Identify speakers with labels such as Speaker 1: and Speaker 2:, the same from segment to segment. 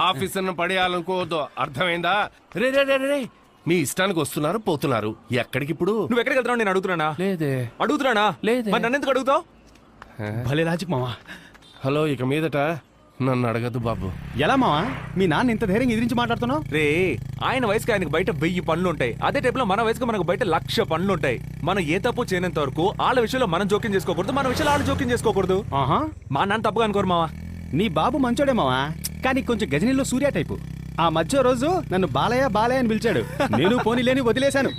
Speaker 1: ఆఫీసర్ను పడేయాలనుకోవద్దు, అర్థమైందా? రే రే రే రే, మీ ఇష్టానికి వస్తున్నారు పోతున్నారు. ఎక్కడికి ఇప్పుడు?
Speaker 2: నువ్వు ఎక్కడికి వెళ్తున్నావు? నేను అడుగుతున్నానా?
Speaker 1: లేదే.
Speaker 2: అడుగుతున్నానా?
Speaker 1: లేదే.
Speaker 2: మరి నన్ను ఎందుకు అడుగుతావు?
Speaker 3: భలే లాజిక్ మావా.
Speaker 1: హలో, ఇక మీదట నన్ను అడగద్దు బాబు.
Speaker 3: ఎలా మావా మీ నాన్న ఇంత ధైర్యంగా ఎదిరించి మాట్లాడుతున్నావు?
Speaker 2: రే, ఆయన వయసుకి ఆయనకు బయట 1000 పనులు ఉంటాయి. అదే టైప్ లో మన వయసుకు మనకు బయట 1,00,000 పనులు ఉంటాయి. మనం ఏ తప్పు చేయనంత వరకు వాళ్ళ విషయంలో మనం జోక్యం చేసుకోకూడదు, మన విషయంలో వాళ్ళు జోక్యం చేసుకోకూడదు.
Speaker 3: ఆహా,
Speaker 2: మా నాన్న తప్పుగా అనుకోరు మావా.
Speaker 3: నీ బాబు మంచోడే మావా, కానీ కొంచెం గజనీలో సూర్య టైపు. ఆ మధ్య రోజు నన్ను బాలయ్య బాలయ్య అని పిలిచాడు. నేను పోనీ లేని వదిలేశాను.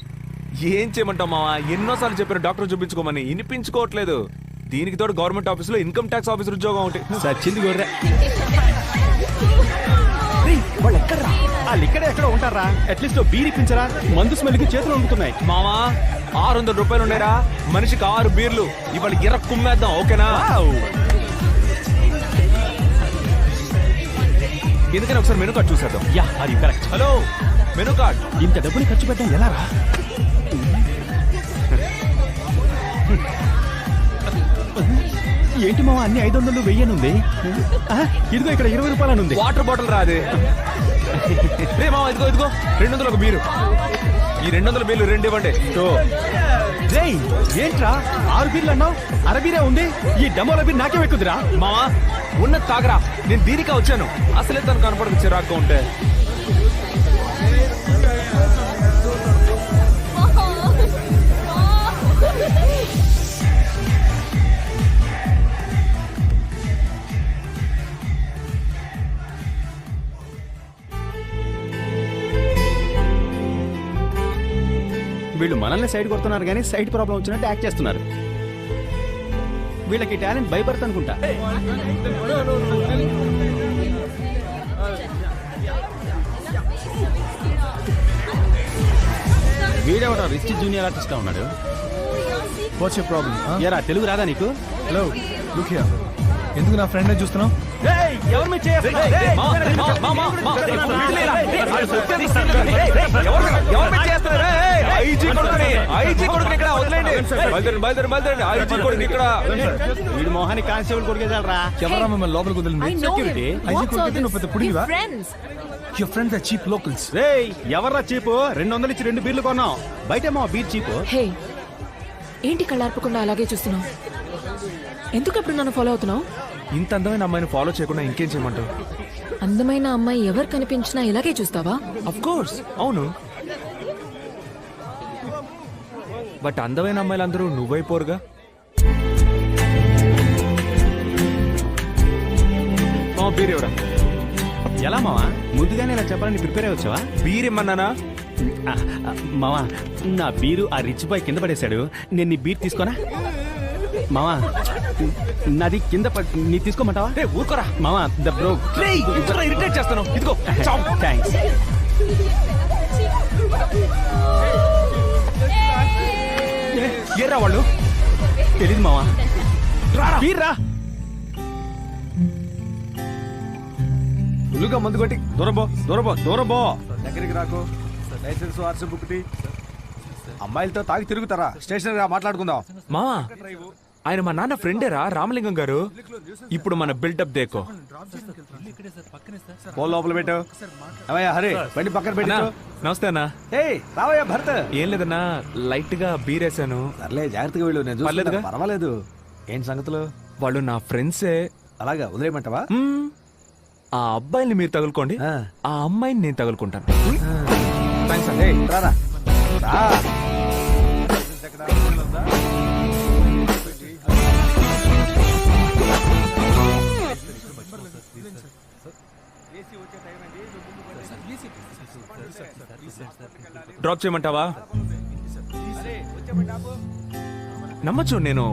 Speaker 2: ఏం చేయమంటావు మావా? ఎన్నోసార్లు చెప్పారు డాక్టర్ చూపించుకోమని, వినిపించుకోవట్లేదు. దీనికి తోడు గవర్నమెంట్ ఆఫీసులో ఇన్కమ్ ట్యాక్స్ ఆఫీసర్ ఉద్యోగం ఒకటి.
Speaker 3: సచ్చింది గొర్రె. వాళ్ళు ఎక్కడరా? వాళ్ళు ఇక్కడే ఎక్కడ ఉంటారా? అట్లీస్ట్ బీర్ ఇప్పించరా? మందు స్మెల్కి చేతులు వండుతున్నాయి.
Speaker 2: మావా 600 రూపాయలు ఉండేరా, మనిషికి 6 బీర్లు. ఇవాళ కుమ్మేద్దాం, ఓకేనా? ఎందుకని ఒకసారి మెనూ కార్డ్ చూసేద్దాం.
Speaker 3: యా, అది కరెక్ట్.
Speaker 2: Hello, menu card.
Speaker 3: ఇంత డబ్బుని ఖర్చు పెట్టాం ఎలా రా? ఏంటి మావా అన్ని 500 1000 ఉంది? ఇదిగో ఇక్కడ 20 రూపాయలు ఉంది.
Speaker 2: వాటర్ బాటిల్ రాదే. రే మావా, ఇదిగో ఇదిగో 200 ఒక బీరు. ఈ 200 బీర్లు 2 ఇవ్వండి.
Speaker 3: రేయ్, ఏంట్రా 6 బీర్లు అన్నావు? అరబీరే ఉంది. ఈ డమోల బీర్ నాకే ఎక్కుదిరా.
Speaker 2: మావా ఉన్నది తాగరా, నేను దీనికా వచ్చాను. అసలే తను కనపడదు చిరాగ్గా ఉంటే.
Speaker 3: వీళ్ళు మనల్ని సైడ్ కొడుతున్నారు కానీ సైడ్ ప్రాబ్లం వచ్చినట్టు యాక్ట్ చేస్తున్నారు. వీళ్ళకి టాలెంట్ భయపడతా అనుకుంటా. వీడెవడా రిచ్ జూనియర్ ఆర్టిస్ట్ గా ఉన్నాడు.
Speaker 4: What's your problem?
Speaker 3: ఎరా తెలుగు రాదా నీకు?
Speaker 4: Hello, look here. ఎందుకు నా ఫ్రెండ్ చూస్తున్నావు?
Speaker 3: ఎవరు మీరు చేస్తున్నారు? వీడు మోహాని కానిస్టేబుల్ కొడుకేసాలరా.
Speaker 4: ఎవరా మిమ్మల్ని లోపలికి వదిలింది?
Speaker 3: సెక్యూరిటీ.
Speaker 4: ఐజీ కొడుకు నువ్వు పెద్ద పుడివా? Your friends are cheap locals.
Speaker 3: రేయ్, ఎవర్రా చీపు? 200 ఇచ్చి 2 బీర్లు కొన్నాం. బయట మా బీర్ చీపు.
Speaker 5: హే, ఏంటి కళ్ళార్పకుండా అలాగే చూస్తున్నావు? ఎందుకు అప్పుడు నన్ను ఫాలో అవుతున్నావు?
Speaker 2: ఇంత అందమైన అమ్మాయిని ఫాలో చేయకుండా ఇంకేం చేయమంటావు?
Speaker 5: అందమైన అమ్మాయి ఎవరు కనిపించినా ఇలాగే చూస్తావా?
Speaker 2: అఫ్ కోర్స్, అవును. బట్ అందమైన అమ్మాయిలందరూ నువ్వైపోరుగా. బీర్ ఎవరా?
Speaker 3: ఎలా మావా? ముందుగానే ఇలా చెప్పాలని ప్రిపేర్ అయ్యి వచ్చావా?
Speaker 2: బీర్ ఇమ్మన్నానా?
Speaker 3: మావా, నా బీరు ఆ రిచ్ బాయ్ కింద పడేశాడు. నేను నీ బీర్ తీసుకోనా? మావా, నాది కింద నీ తీసుకోమంటావా?
Speaker 2: ఊరుకోరా
Speaker 3: మావా, ద బ్రో.
Speaker 2: ఇరిటేట్ చేస్తాను. ఇదిగో
Speaker 3: థ్యాంక్స్.
Speaker 2: ఏరా వాళ్ళు?
Speaker 3: తెలీదు మావా. బీర్ రా.
Speaker 4: ఫుల్గా మందు కొట్టి దూరబో దూరబో దూరబో. దగ్గరికి రాకు. లైసెన్స్ వాట్సాప్ బుక్టి. అమ్మాయిలతో తాగి తిరుగుతారా? స్టేషన్ రా, మాట్లాడుకుందాం.
Speaker 2: మావా, ఆయన మా నాన్న ఫ్రెండేరా, రామలింగం గారు. ఇప్పుడు మన బిల్డప్ దేకో.
Speaker 4: ఫోన్ లోపల పెట్టు. అవయ్యా హరి, బండి పక్కన పెట్టు.
Speaker 2: నమస్తే అన్నా.
Speaker 4: ఏయ్ రావయ్యా భరత్.
Speaker 2: ఏం లేదన్నా, లైట్ గా బీరేసాను.
Speaker 4: సర్లే, జాగ్రత్తగా వెళ్ళు. నేను
Speaker 2: పర్లేదుగా?
Speaker 4: పర్వాలేదు. ఏంటి సంగతులు?
Speaker 2: వాళ్ళు నా ఫ్రెండ్సే.
Speaker 4: అలాగా వదిలేయమంటావా?
Speaker 2: ఆ అబ్బాయిని మీరు తగులుకోండి, ఆ అమ్మాయిని నేను తగులుకుంటాను.
Speaker 4: థ్యాంక్స్ అండి. రారా రా.
Speaker 2: డ్రాప్ చేయమంటావా? నమ్మచ్చు, నేను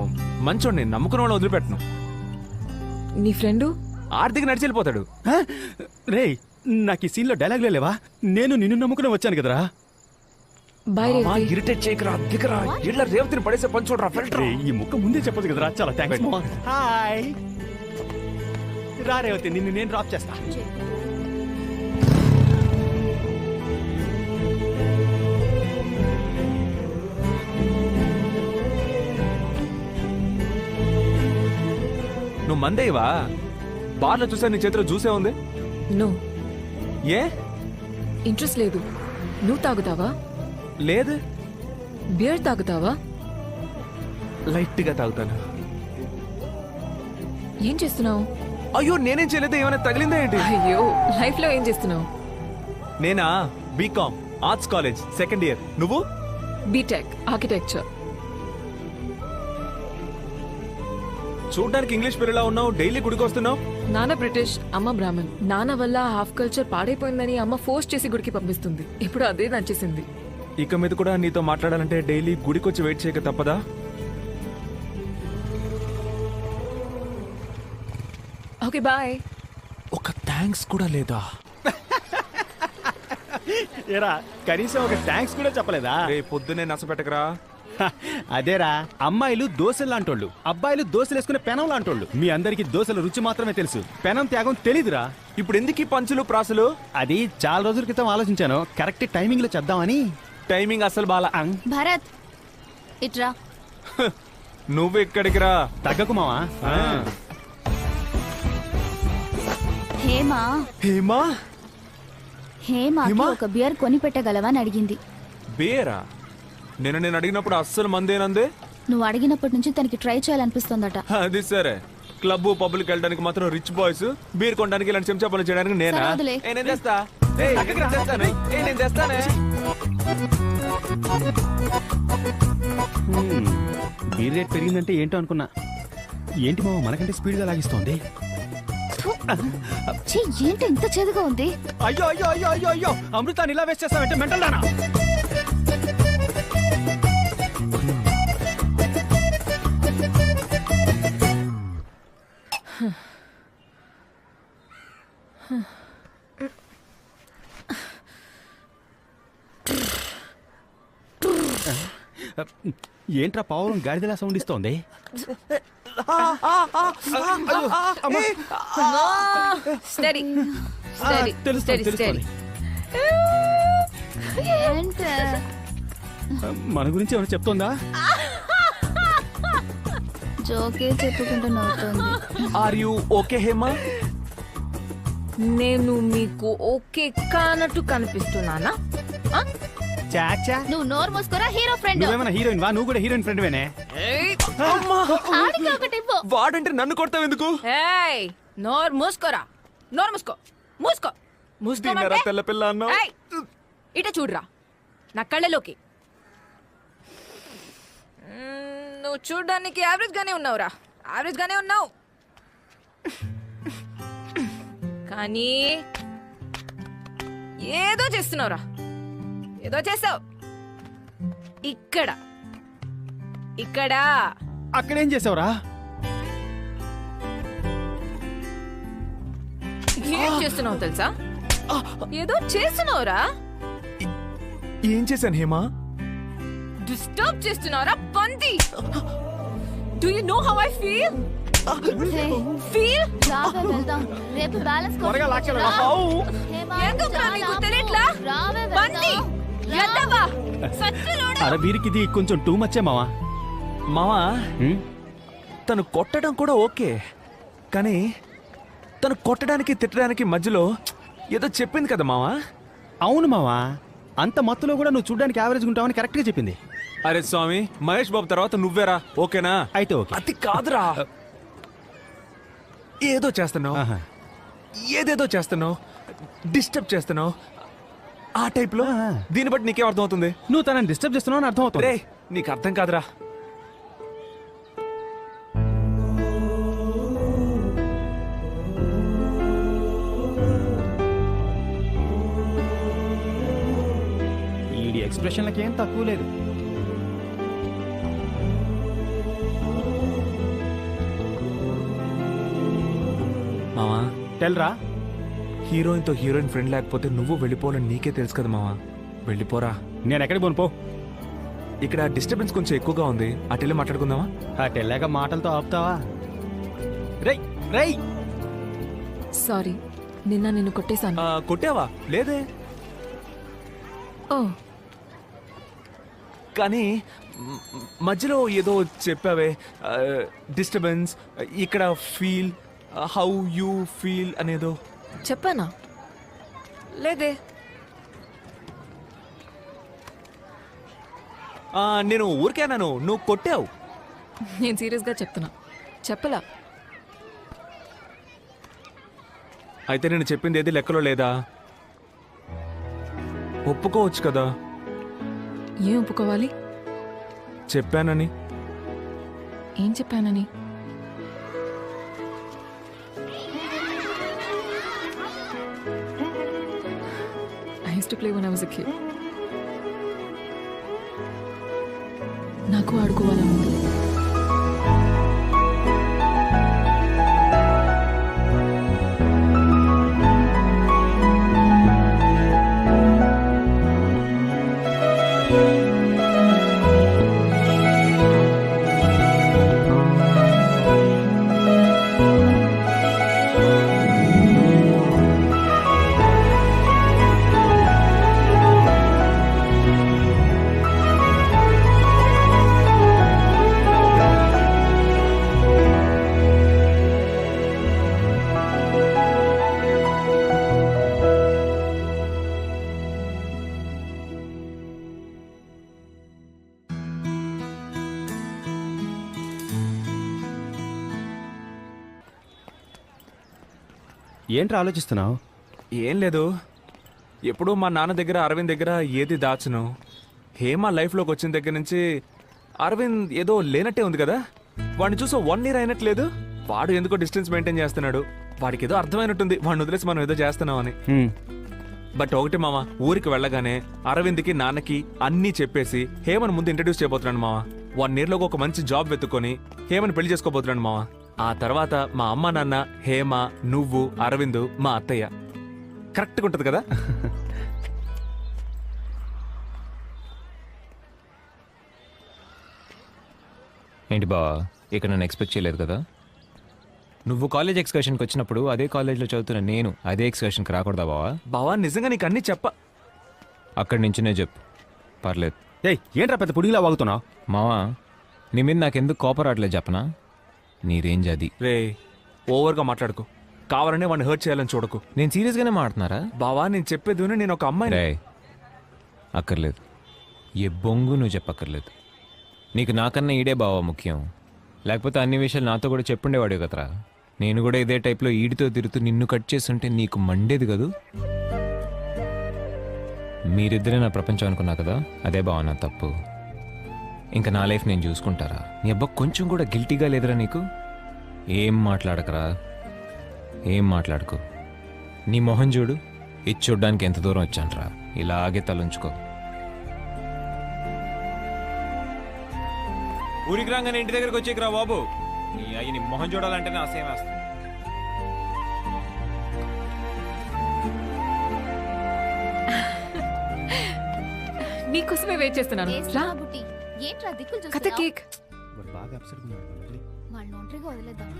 Speaker 2: మంచోడిని, నమ్ముకున్న వాళ్ళు వదిలిపెట్టను.
Speaker 5: నీ ఫ్రెండ్
Speaker 2: ఆర్థిక నడిచి వెళ్ళిపోతాడు.
Speaker 3: రేయ్, నాకు ఈ సీన్ లో డైలాగ్లే లేవా? నేను నిన్ను నమ్ముకుని వచ్చాను కదరా.
Speaker 5: బాయ్ రేవతి.
Speaker 2: ఇరిటేట్ చేయకరా, దిగరా. ఇళ్ళ రేవతిని పడేసే పని చూడరా. ఫిల్టర్.
Speaker 3: ఈ ముక్క ముందే చెప్పదు కదరా. చాలా థ్యాంక్స్. హాయ్ రా రేవతి, నిన్ను నేను డ్రాప్ చేస్తా.
Speaker 2: నువ్వు మందేవా? బార్లో చూసా నీ చేతిలో జ్యూసే ఉంది.
Speaker 5: నో,
Speaker 2: ఏ
Speaker 5: ఇంట్రెస్ట్ లేదు. నువ్వు తాగుతావా?
Speaker 2: లేదు,
Speaker 5: బియర్ తాగుతావా?
Speaker 2: లైట్ గా తాగుతాను.
Speaker 5: ఏం చేస్తున్నావు?
Speaker 2: అయ్యో నేనేం చేయలేదు, ఏమైనా తగిలిందా ఏంటి?
Speaker 5: అయ్యో, లైఫ్ లో ఏం చేస్తున్నావు?
Speaker 2: నేనా BCom arts college second year. నువ్వు?
Speaker 5: BTech architecture.
Speaker 2: చూడ్డానికి ఇంగ్లీష్ పిల్లలా ఉన్నావు, డైలీ గుడికి వస్తున్నావు.
Speaker 5: నాన్న బ్రిటిష్, అమ్మ బ్రాహ్మణ్. నాన్న వల్ల హాఫ్ కల్చర్ పాడైపోయిందని అమ్మ ఫోర్స్ చేసి గుడికి పంపిస్తుంది. ఇప్పుడు అదే నచ్చేసింది.
Speaker 2: ఇక మీద కూడా నీతో మాట్లాడాలంటే డైలీ గుడికి వచ్చి వెయిట్ చేయక తప్పదా?
Speaker 5: Okay bye.
Speaker 2: ఒక థ్యాంక్స్ కూడా లేదా?
Speaker 3: ఏరా కనీసం ఒక థ్యాంక్స్ కూడా చెప్పలేదా?
Speaker 2: రే పొద్దునే నసపెట్టకరా.
Speaker 3: హ, అదేరా, అమ్మాయిలు దోశలు లాంటోళ్ళు, అబ్బాయిలు దోశలు వేసుకునే పెనం లాంటోళ్ళు. మీ అందరికి దోశల రుచి మాత్రమే తెలుసు, పెనం త్యాగం తెలీదురా.
Speaker 2: ఇప్పుడు ఎందుకు ఈ పంచులు ప్రాసులు?
Speaker 3: అది చాలా రోజుల క్రితం ఆలోచించాను, కరెక్ట్ టైమింగ్ లో చేద్దామని.
Speaker 2: టైమింగ్ అసలు బాలా.
Speaker 6: భరత్ ఇట్రా.
Speaker 2: నువ్వు ఎక్కడికి రా.
Speaker 3: తగ్గకు మావా.
Speaker 6: హేమా
Speaker 2: హేమా
Speaker 6: హేమాకి
Speaker 2: హేమా?
Speaker 6: ఒక బియర్ కొని పెట్టగలవా అని అడిగింది.
Speaker 2: బేరా? నేను అడిగినప్పుడు అస్సలు మందేనందే.
Speaker 6: నువ్వు అడిగినప్పటి నుంచి తనకి ట్రై చేయాలనిపిస్తోందట.
Speaker 2: అది సరే, క్లబ్ పబ్లిక్ వెళ్ళడానికి మాత్రం రిచ్ బాయ్స్, బీర్ కొనడానికి ఇలాంటి చెంచా పనులు చేయడానికి నేనా?
Speaker 6: సరే, వదిలే.
Speaker 2: నేను చేస్తా. నేను చేస్తానే. నేను చేస్తానే.
Speaker 3: బీర్ రేట్ పెరిగిందంటే ఏంటో అనుకున్నా. ఏంటి మావ మనకంటే స్పీడ్ గా లాగిస్తోంది.
Speaker 6: ఛీ, ఏంటి ఇంత చేదుగా ఉంది?
Speaker 3: అయ్యో అయ్యో అయ్యో అయ్యో అయ్యో, అమృతాన్ని ఇలా వేస్ట్ చేస్తావంటే మెంటల్ దానా? ఏంట్రా పావురం గాడిదలా సౌండ్ ఇస్తోంది?
Speaker 5: స్టడీ
Speaker 3: తెలుస్తోంది, తెలుస్తోంది.
Speaker 6: ఏంటి?
Speaker 3: మన గురించి ఏమైనా చెప్తోందా?
Speaker 6: జోకే చెప్పుకుంటూ నవ్వుతోంది.
Speaker 2: Are you okay Hema?
Speaker 5: నేను మీకు ఓకే కానట్టు కనిపిస్తున్నానా? ఆ?
Speaker 3: చాచా,
Speaker 6: నువ్వు నోరు మూసుకోరా, హీరో ఫ్రెండ్.
Speaker 3: నువ్వేమైనా హీరోయిన్ వా? నువ్వు కూడా హీరోయిన్ ఫ్రెండ్ వేనే?
Speaker 6: ఆడికి ఒకటి ఇవ్వు.
Speaker 2: వాడంటే నన్ను కొడతావు ఎందుకు?
Speaker 5: ఏయ్, నోరు మూసుకోరా. నోరు మూసుకో. మూసుకో.
Speaker 2: తిన్నారా తెల్ల పిల్ల అన్నావు?
Speaker 5: ఏయ్, ఇట చూడరా నా కళ్ళలోకి. నువ్వు చూడ్డానికి యావరేజ్ గానే ఉన్నావురా. యావరేజ్ గానే ఉన్నావు, కానీ ఏదో చేస్తున్నావురా. ఏదో చేసావు. ఇక్కడ ఇక్కడ
Speaker 3: అక్కడేం చేసావురా?
Speaker 5: ఏం చేస్తున్నావు తెలుసా? ఏదో చేస్తున్నావురా.
Speaker 2: ఏం చేశాను హేమా?
Speaker 5: డిస్టర్బ్ చేస్తున్నావురా పంది. Do you know how I feel?
Speaker 6: Hey,
Speaker 5: feel
Speaker 6: రావే వెళ్దాం. రేపు బ్యాలెన్స్
Speaker 3: త్వరగా లాక్కెళ్ళరా.
Speaker 5: ఎందుకురా నీకు తెలియట్లా? పంది ఎద్దవా సచ్చినోడా.
Speaker 3: అరే వీరికి ఇది కొంచెం టూ మచ్చే మావా.
Speaker 2: మావా, తను కొట్టడం కూడా ఓకే, కానీ తను కొట్టడానికి తిట్టడానికి మధ్యలో ఏదో చెప్పింది కదా మావా.
Speaker 3: అవును మావా, అంత మత్తులో కూడా నువ్వు చూడడానికి యావరేజ్ ఉంటావని కరెక్ట్ గా చెప్పింది.
Speaker 2: అరే స్వామి, మహేష్ బాబు తర్వాత నువ్వేరా, ఓకేనా?
Speaker 3: అయితే ఓకే.
Speaker 2: అది కాదురా, ఏదో చేస్తున్నావు,
Speaker 3: ఆహా.
Speaker 2: ఏదేదో చేస్తున్నావు, డిస్టర్బ్ చేస్తున్నావు ఆ టైప్ లో.
Speaker 3: ఆ.
Speaker 2: దీన్ని బట్టి నీకేం అర్థం అవుతుంది?
Speaker 3: నువ్వు తనని డిస్టర్బ్ చేస్తున్నావు అని అర్థం అవుతుంది.
Speaker 2: రే, నీకు అర్థం కాదురా.
Speaker 3: ఈ ఎక్స్ప్రెషన్లకి ఏం తక్కువ లేదు.
Speaker 2: మావా,
Speaker 3: తెల్రా,
Speaker 2: హీరోయిన్ తో హీరోయిన్ ఫ్రెండ్ లేకపోతే నువ్వు వెళ్ళిపోవాలని నీకే తెలుసు కదా మావా. వెళ్ళిపోరా.
Speaker 3: నేను ఎక్కడికి పోను పో.
Speaker 2: ఇక్కడ డిస్టర్బెన్స్ కొంచెం ఎక్కువగా ఉంది, అటెళ్ళి మాట్లాడుకుందామా?
Speaker 3: అటు వెళ్ళాక మాటలతో ఆపుతావా? రై రై
Speaker 5: సారీ, నిన్ను కొట్టేశాను.
Speaker 2: కొట్టావా? లేదే.
Speaker 5: ఓ,
Speaker 2: కానీ మధ్యలో ఏదో చెప్పావే, డిస్టర్బెన్స్, ఇక్కడ ఫీల్, హౌ యూ ఫీల్ అనేదో.
Speaker 5: చెప్పానా? లేదే.
Speaker 2: నేను ఊరికేనాను, నువ్వు కొట్టావు.
Speaker 5: నేను సీరియస్గా చెప్తున్నా, చెప్పలా.
Speaker 2: అయితే నేను చెప్పింది ఏది లెక్కలో లేదా? ఒప్పుకోవచ్చు కదా.
Speaker 5: ఏం ఒప్పుకోవాలి?
Speaker 2: చెప్పానని.
Speaker 5: ఏం చెప్పానని? I used to play when I was a kid. నాకు ఆడుకోవాలనుంది.
Speaker 3: ఏంట్రా ఆలోచిస్తున్నావు?
Speaker 2: ఏం లేదు, ఎప్పుడూ మా నాన్న దగ్గర అరవింద్ దగ్గర ఏది దాచును. హేమ లైఫ్లోకి వచ్చిన దగ్గర నుంచి అరవింద్ ఏదో లేనట్టే ఉంది కదా. వాడిని చూసి 1 year అయినట్లేదు. వాడు ఎందుకో డిస్టెన్స్ మెయింటైన్ చేస్తున్నాడు. వాడికి ఏదో అర్థమైనట్టుంది, వాడిని వదిలేసి మనం ఏదో చేస్తున్నామని. బట్ ఒకటి మామ, ఊరికి వెళ్ళగానే అరవింద్కి నాన్నకి అన్నీ చెప్పేసి హేమను ముందు ఇంట్రడ్యూస్ చేయబోతున్నాను మామ. 1 year లోకి ఒక మంచి జాబ్ వెతుక్కొని హేమను పెళ్లి చేసుకోబోతున్నాను మామ. ఆ తర్వాత మా అమ్మ నాన్న, హేమ, నువ్వు, అరవింద్, మా అత్తయ్య. కరెక్ట్గా ఉంటుంది కదా?
Speaker 7: ఏంటి బావా, ఇక్కడ నన్ను ఎక్స్పెక్ట్ చేయలేదు కదా? నువ్వు కాలేజ్ ఎక్స్కర్షన్కి వచ్చినప్పుడు అదే కాలేజ్లో చదువుతున్న నేను అదే ఎక్స్కర్షన్కి రాకూడదా బావా?
Speaker 2: బావా నిజంగా నీకు అన్నీ
Speaker 7: అక్కడి నుంచినే చెప్పు, పర్లేదు.
Speaker 3: ఏయ్, ఏంట్రా పెద్ద పుడిగిలా వాగుతున్నావు?
Speaker 7: మావా, నీ మీద నాకెందుకు కోపం రావట్లేదు చెప్పనా? నీ రేంజ్ అది.
Speaker 2: రే, ఓవర్గా మాట్లాడుకో. కావాలనే వాడిని హర్ట్ చేయాలని చూడకు.
Speaker 7: నేను సీరియస్గానే మాట్లాడుతున్నారా?
Speaker 2: బావా నేను చెప్పేది విను, నేను ఒక అమ్మాయిని.
Speaker 7: రే, అక్కర్లేదు. ఏ బొంగు నువ్వు చెప్పక్కర్లేదు. నీకు నాకన్నా ఈడే బావా ముఖ్యం. లేకపోతే అన్ని విషయాలు నాతో కూడా చెప్పుండేవాడు కదరా. నేను కూడా ఇదే టైప్లో ఈడితో తిరుగుతూ నిన్ను కట్ చేస్తుంటే నీకు మండేది కదూ. మీరిద్దరే నా ప్రపంచం అనుకున్నా కదా, అదే బావ నా తప్పు. ఇంకా నా లైఫ్ నేను చూసుకుంటారా? నీ అబ్బా కొంచెం కూడా గిల్టీగా లేదురా నీకు? ఏం మాట్లాడకరా, ఏం మాట్లాడుకో. నీ మొహం చూడు, ఇది చూడ్డానికి ఎంత దూరం వచ్చానరా. ఇలాగే తలంచుకో. ఊరికి రాగానే ఇంటి దగ్గరకు వచ్చేకరా బాబు. నీ అయ్యి నీ మొహం చూడాలంటేనే అసహ్యం వేస్తుంది.
Speaker 5: నీకోసమే వెయిట్ చేస్తున్నాను. రా.
Speaker 6: బుట్టి ఏంట్రా దిక్కులు
Speaker 5: కథ
Speaker 6: చూస్తున్నావ్?
Speaker 5: కేక్.
Speaker 3: బాగా అప్సెట్ ఉన్నాడు.
Speaker 6: వాళ్ళని ఒంటరిగా వదిలేద్దాం.